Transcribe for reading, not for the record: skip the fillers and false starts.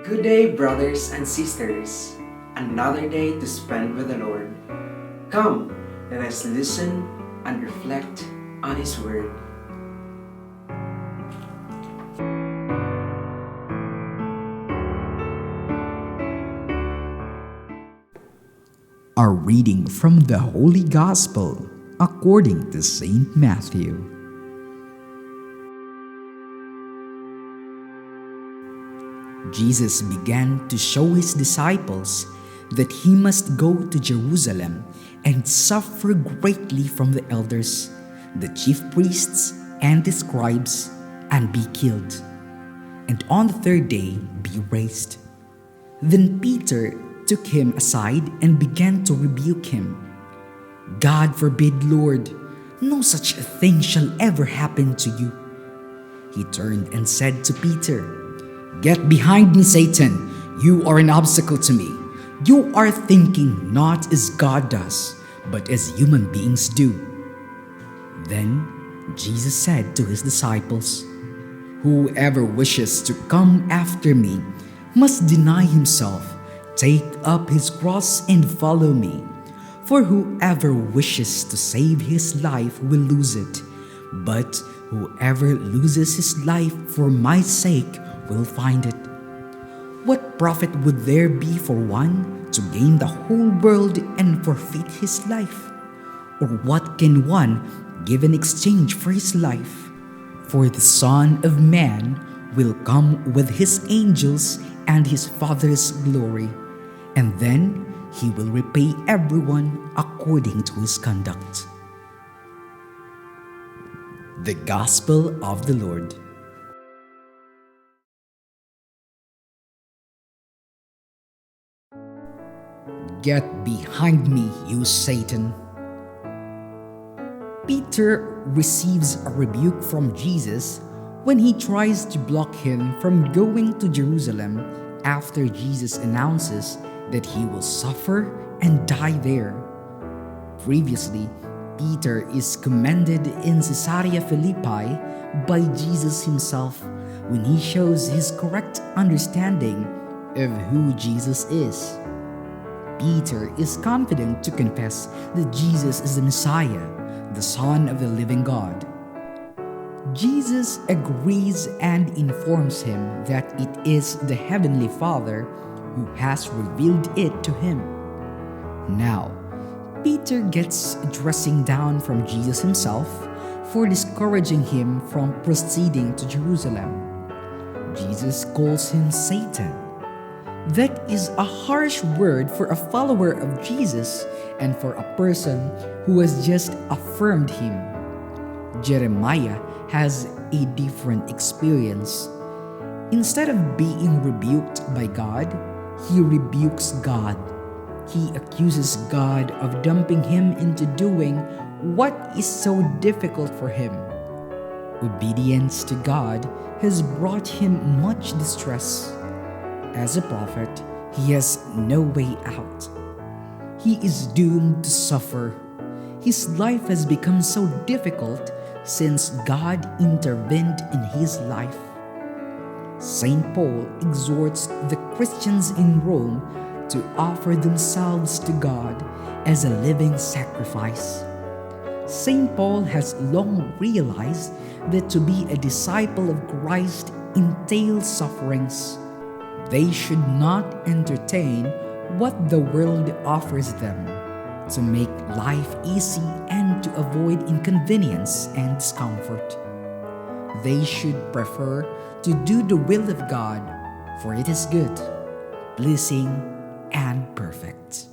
Good day, brothers and sisters. Another day to spend with the Lord. Come, let us listen and reflect on His Word. A reading from the Holy Gospel according to Saint Matthew. Jesus began to show his disciples that he must go to Jerusalem and suffer greatly from the elders, the chief priests, and the scribes, and be killed, and on the third day be raised. Then Peter took him aside and began to rebuke him. "God forbid, Lord, no such a thing shall ever happen to you." He turned and said to Peter, "Get behind me, Satan. You are an obstacle to me. You are thinking not as God does, but as human beings do." Then Jesus said to his disciples, "Whoever wishes to come after me must deny himself, take up his cross and follow me. For whoever wishes to save his life will lose it, but whoever loses his life for my sake will find it. What profit would there be for one to gain the whole world and forfeit his life? Or what can one give in exchange for his life? For the Son of Man will come with his angels and his Father's glory, and then he will repay everyone according to his conduct." The Gospel of the Lord. "Get behind me, you Satan." Peter receives a rebuke from Jesus when he tries to block him from going to Jerusalem after Jesus announces that he will suffer and die there. Previously, Peter is commended in Caesarea Philippi by Jesus himself when he shows his correct understanding of who Jesus is. Peter is confident to confess that Jesus is the Messiah, the Son of the living God. Jesus agrees and informs him that it is the Heavenly Father who has revealed it to him. Now, Peter gets a dressing down from Jesus himself for discouraging him from proceeding to Jerusalem. Jesus calls him Satan. That is a harsh word for a follower of Jesus and for a person who has just affirmed him. Jeremiah has a different experience. Instead of being rebuked by God, he rebukes God. He accuses God of dumping him into doing what is so difficult for him. Obedience to God has brought him much distress. As a prophet, he has no way out. He is doomed to suffer. His life has become so difficult since God intervened in his life. Saint Paul exhorts the Christians in Rome to offer themselves to God as a living sacrifice. Saint Paul has long realized that to be a disciple of Christ entails sufferings. They should not entertain what the world offers them to make life easy and to avoid inconvenience and discomfort. They should prefer to do the will of God, for it is good, pleasing, and perfect.